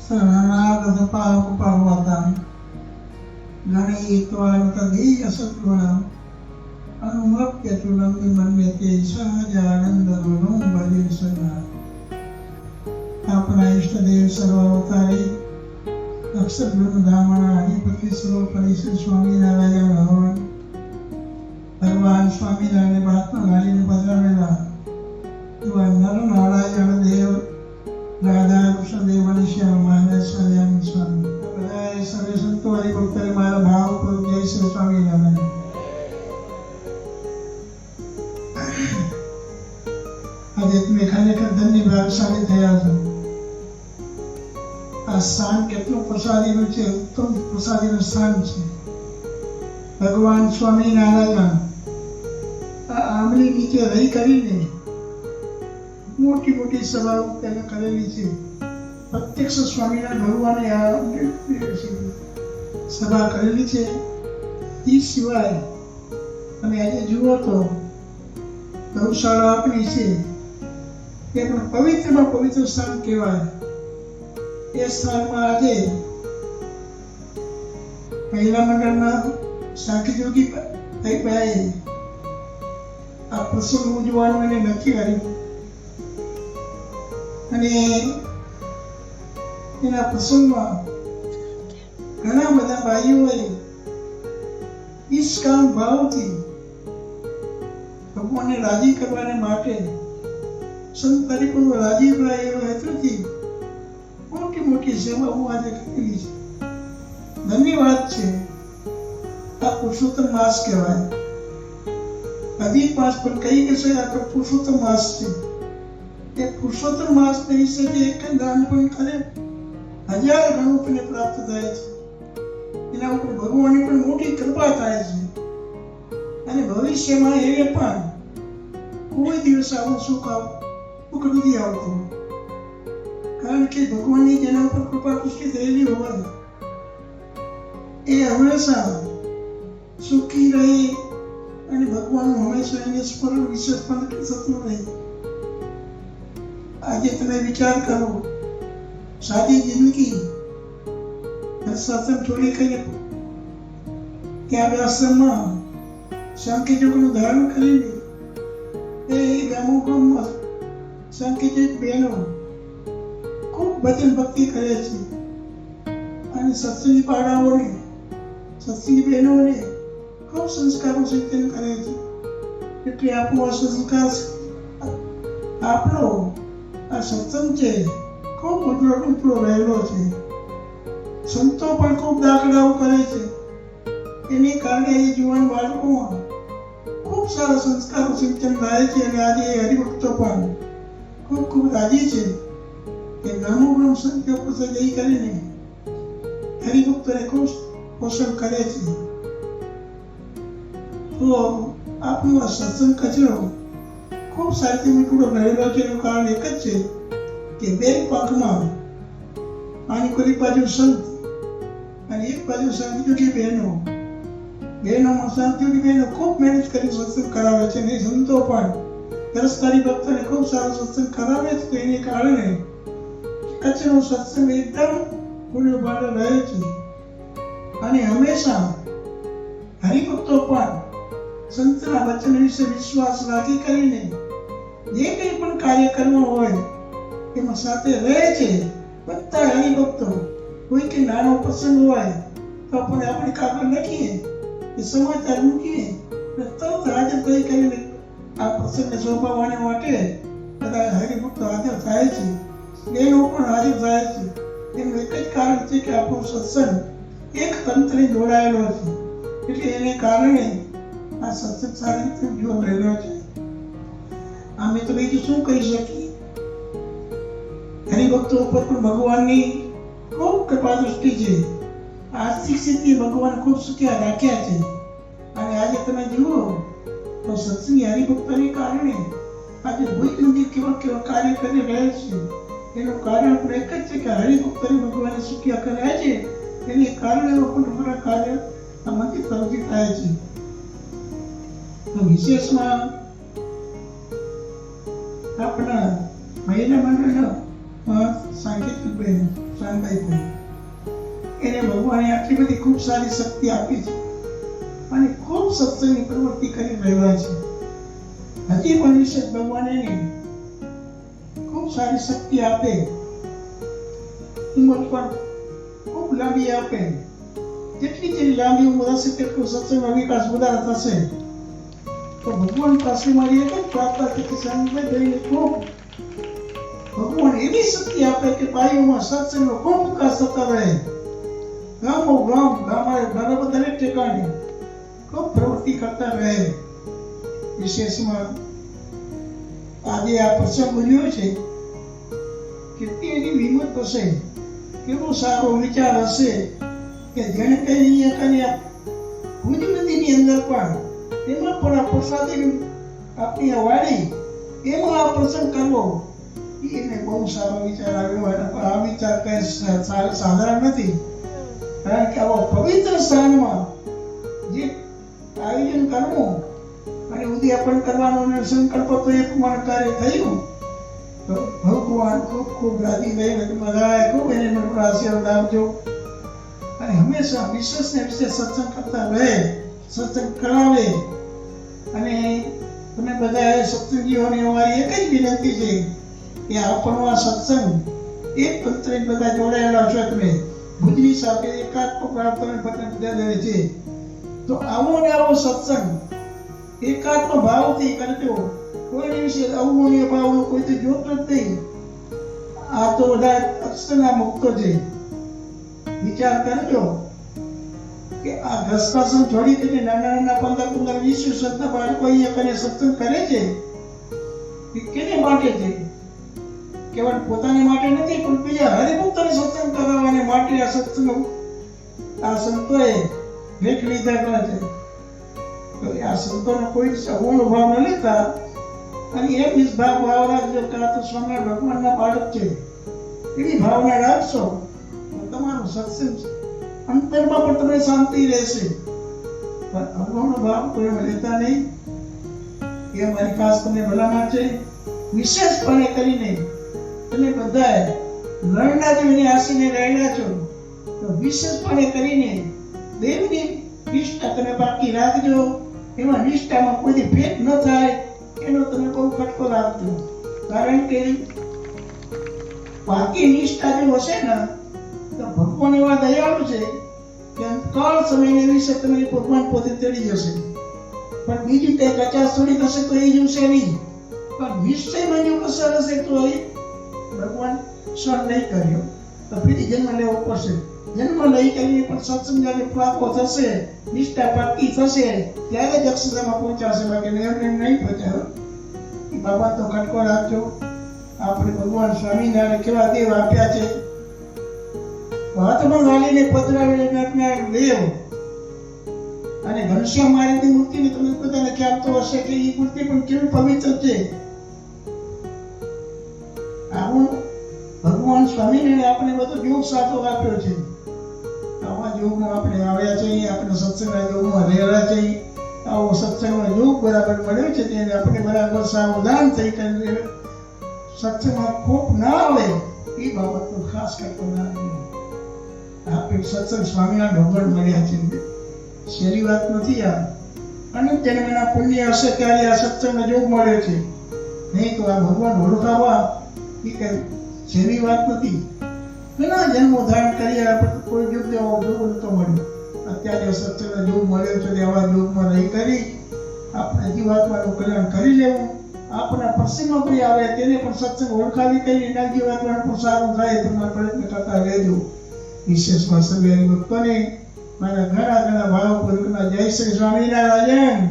Saranagadapakupawatan Ganitwang tadi asatwanam Anumapyatulam imanyate sahajanandarunum bhajisana अपना इष्ट देव सर्वावतारी अक्षर ब्रह्म धामना अधिपति सर्वपरिषद स्वामी नारायण भगवान भगवान स्वामीनारायण महात्मा गाड़ी ने पधरावेला एवा नर नारायण देव राधा कृष्ण देव मनुष्य महाराज स्वामी स्वामी बधाए सर्वे संतो हरिभक्तों मारा भाव को जय श्री स्वामी नारायण। આજે તમે ખરેખર ધન્ય ભાગશાળી થયા છો। આ સ્થાન કેટલું પ્રસાદીનું છે, ઉત્તમ પ્રસાદીનું સ્થાન છે। ભગવાન સ્વામિનારાયણ આ આંબલી નીચે રહી કરીને મોટી મોટી સભાઓ તેને કરેલી છે। પ્રત્યક્ષ સ્વામિનારાયણ ભગવાને આ સભા કરેલી છે। એ સિવાય તમે આજે જુઓ તો ગૌશાળા આપણી છે, એ પણ પવિત્રમાં પવિત્ર સ્થાન કહેવાય। એ સ્થાનમાં આજે મહિલા મંડળના સાખી જોગી ભાઈ આ પ્રસંગ ઉજવવાનું એને નક્કી કર્યું અને એના પ્રસંગમાં ઘણા બધા ભાઈઓએ નિષ્કામ ભાવથી ભગવાનને રાજી કરવાને માટે સંત પરિપૂર્ણ રાજીવરાય એવા હેતુથી મોટી મોટી સેવાઓ આજે કરેલી છે। ધન્યવાદ છે। આ પુરુષોત્તમ માસ કહેવાય। અધિક માસ પણ કહી કે છે આ પુરુષોત્તમ માસ છે। એ પુરુષોત્તમ માસ વિશે જે એક દાન પણ કરે 1000 ગણું પુણ્ય પ્રાપ્ત થાય છે। એના ઉપર ભગવાનની પણ મોટી કૃપા થાય છે અને ભવિષ્યમાં એને પણ કોઈ દિવસ આવું સુખ નથી આવતું, કારણ કે ભગવાનની જેના ઉપર કૃપા દૃષ્ટિ થયેલી હોય એ હંમેશા સુખી રહી અને ભગવાનનું હંમેશા એને સ્મરણ વિશેષ પણ થતું રહે। આજે તમે વિચાર કરો, સાદી જિંદગી સત્સંગ છોડી કરીને ત્યાં આશ્રમમાં સંકેતોનું ધારણ કરીને એ ગામોમાં સંકેતિત બહેનો ખૂબ ભજન ભક્તિ કરે છે અને સત્સંગી પાડાઓને સત્સંગી બહેનોને ખૂબ સંસ્કારો સિંચન કરે છે। એટલે આપણો આ સંસ્કાર આપણો આ સત્સંગ છે ખૂબ ઉજળો રહેલો છે। સંતો પણ ખૂબ દાખલાઓ કરે છે, એને કારણે એ જુવાન બાળકોમાં ખૂબ સારા સંસ્કારો સિંચન થાય છે અને આજે હરિભક્તો પણ ખૂબ ખૂબ રાજી છે કે નામોગ્રામ સંખ્યા પાસે જઈ કરીને હરિભક્તોને ખૂબ પોષણ કરે છે। તો આપણો આ સત્સંગ કચરો ખૂબ સારી મીઠું રહેલો છે। એનું કારણ એક જ છે કે બે પાંખમાં આની કોઈ બાજુ સંત અને એક બાજુ શાંતિયોગી બહેનોમાં શાંતિયોગી બહેનો ખૂબ મહેનત કરી સત્સંગ કરાવે છે અને સંતો પણ દરસકારી ભક્તોને ખૂબ સારો સત્સંગ કરાવે છે। એને કારણે કચ્છનો સત્સંગ એકદમ પૂર્ણભારે રહે છે અને હંમેશા હરિભક્તો પણ સંતના વચન વિશે વિશ્વાસ રાખી કરીને જે કંઈ પણ કાર્ય કરવું હોય એમાં સાથે રહે છે। બધા હરિભક્તો કોઈ કે નાનો પ્રસંગ હોય તો આપણે આપણી કાગળ લખીએ કે સમાચાર મૂકીએ તરત હાજર થઈ કરીને આ પ્રસંગને શોભાવવાને માટે બધા હરિભક્તો હાજર થાય છે, બહેનો પણ હાજર થાય છે। એનું એક જ કારણ છે કે આપણો સત્સંગ એક તંત્રે જોડાયેલો છે, એટલે એને કારણે આ સત્સંગ સારી રીતે જોવા રહેલો છે। અમે તો બીજું શું કહી શકીએ, હરિભક્તો ઉપર પણ ભગવાનની ખૂબ કૃપા દૃષ્ટિ છે। આર્થિક સ્થિતિ ભગવાન ખૂબ સુખ્યા રાખ્યા છે અને આજે તમે જુઓ તો સત્સંગી હરિભક્તોને કારણે આજે ભૂતની કેવા કાર્ય કરી રહ્યા છે। એનું કારણ પણ એક જ છે કે હરિભક્તોને ભગવાને સુખ્યા કર્યા છે, એને કારણે પણ કાર્ય આમાંથી પ્રવૃત્તિ થાય છે। તો વિશેષમાં આપણા મહિલા મંડળના સાંકેતિક બેન શાંતાઈ બેન, એને ભગવાને આટલી બધી ખૂબ સારી શક્તિ આપી છે અને ખૂબ સત્સંગની પ્રવૃત્તિ કરી રહ્યા છે. હજી પણ વિશેષ ભગવાન એને ખૂબ સારી શક્તિ આપે, ઉંમર પણ ખૂબ લાંબી આપે. જેટલી લાંબી ઉંમર હશે તેટલો સત્સંગનો વિકાસ વધારે થશે. તો ભગવાન પાસે મારી એક જ પ્રાર્થના છે કે શાંતિભાઈ ખૂબ ભગવાન એવી શક્તિ આપે કે ભાઈઓમાં સત્સંગનો ખૂબ વિકાસ થતા રહે. ગામમાં દરેક ઠેકાણે ખૂબ પ્રવૃત્તિ કરતા રહે. વિશેષમાં આજે આ પ્રસંગ બન્યો છે કે તેની વિમત હશે, કેવો સારો વિચાર હશે કે જેને કઈ અહીંયા કર્યા ભુજ નદીની અંદર પણ એમાં પણ આ પ્રસાદી આપણી વાડી એમાં આ પ્રસંગ કરવો, એને બહુ સારો વિચાર આવ્યો. અને આ વિચાર કઈ સાધારણ નથી, કારણ કે આવા પવિત્ર સ્થાનમાં જે આયોજન કરવું અને ઉદ્યાપન કરવાનો અને સંકલ્પ તો એક પ્રમાણે કાર્ય થયું. તો ભગવાન ખૂબ ખૂબ રાજી થઈને બધાએ ખૂબ એને મને આશીર્વાદ આપજો અને હંમેશા વિશેષ ને વિશેષ સત્સંગ કરતા રહે, સત્સંગ કરાવે. અને તમે બધા સત્સંગીઓને અમારી એક જ વિનંતી છે કે આપણો આ સત્સંગ એક તંત્રે બધા જોડાયેલા છો. તમે ભુજની સાથે એકાત્મ પ્રાર્થના પતન દે છે, તો આવો ને આવો સત્સંગ એકાત્મ ભાવથી કરજો. કોઈ વિશે અવમૂલ્ય ભાવનો કોઈ તો જોતો જ નહીં. આ તો બધા અક્ષરના મુક્તો છે. વિચાર કરજો કે આ ગ્રસ્તાસન છોડી દઈને નાના 15, 20 વર્ષના બાળકો અહીંયા કરીને સત્સંગ કરે છે એ કેને માટે છે? કેવળ પોતાને માટે નથી, પણ બીજા હરિભક્તોને સત્સંગ કરાવવાને માટે આ સત્સંગ આ સંતોએ ભેટ લીધા છે. તો આ સંતોનો કોઈ અવગુણ ભાવ ન લેતા અને એમ ભાવ રાખજો કે આ તો સ્વામી ભગવાનના બાળક છે એવી ભાવના રાખશો તો તમારું સત્સંગ અંતરમાં પણ તમને શાંતિ રહેશે. પણ અવગુણ ભાવ કોઈ લેતા નહીં, એ અમારી ખાસ તમને ભલામણ છે. વિશેષપણે કરીને તમે બધાએ લણના જોઈને આસીને રહેલા છો, તો વિશેષપણે કરીને દેવની નિષ્ઠા તમે બાકી રાખજો. એમાં નિષ્ઠામાં કોઈ ભેદ ન થાય એનો તમે બહુ ખટકો રાખજો. કારણ કે બાકી નિષ્ઠા જો હશે ને તો ભગવાન એવા દયાળુ છે કે અંતકાળ સમયને વિશે તમે ભગવાન પોતે તેડી જશે. પણ બીજું કઈ કચાશ થોડી થશે તો એ જોશે નહીં, પણ નિશ્ચયમાં જો કસર હશે તો એ ભગવાન સહન નહીં કર્યો તો ફરી જન્મ લેવો પડશે. જન્મ લઈ કરીને પણ સત્સંગ જ્યારે પ્રાપ્ત થશે, નિષ્ઠા પાકી થશે, ત્યારે જ અક્ષરધામમાં પહોંચાશે. બાકી એમને નહીં પહોંચાડો. એ બાબત તો ખટકો રાખજો. આપણે ભગવાન સ્વામિનારાયણ કેવા દેવ આપ્યા છે, હાથમાં ગાલીને પધરાવીને દેવ. અને ઘનશ્યામ મહારાજની મૂર્તિને તમે બધાને ખ્યાલ તો હશે કે એ મૂર્તિ પણ કેવી પવિત્ર છે. આવું ભગવાન સ્વામિનારાયણ આપણે બધો યોગ સાધો આપ્યો છે. આવા યોગમાં આપણે આવ્યા છીએ, આપણે સત્સંગના યોગમાં રહેલા છીએ. આવો સત્સંગનો યોગ બરાબર મળ્યો છે તેને આપણે બરાબર સાવધાન થઈ કરીને સત્સંગમાં ખોટ ના આવે એ બાબતનો ખાસ કરતો ના આવે. આપણે સત્સંગ સ્વામિનારાયણ ભગવાન મળ્યા છે, શેરી વાત નથી. આ અનંત જન્મના પુણ્ય હશે ત્યારે આ સત્સંગનો યોગ મળ્યો છે, નહીં તો આ ભગવાન ઓળખાવા એ કઈ શેરી વાત નથી. ઘણા જન્મો ધારણ કર્યા પણ કોઈ યુગ જેવો યોગ નતો મળ્યો. અત્યારે સત્સંગનો યોગ મળ્યો છે, આવા યોગમાં રહી કરી આપણે જીવાત્માનું કલ્યાણ કરી લેવું. આપણા પ્રસંગમાં કોઈ આવે તેને પણ સત્સંગ ઓળખાવી કરી એના જીવાત્માનું પણ સારું થાય તો પ્રયત્ન કરતા રહેજો. વિશેષમાં સર્વે હરિભક્તોને મારા ઘણા ભાવપૂર્વકના જય શ્રી સ્વામિનારાયણ.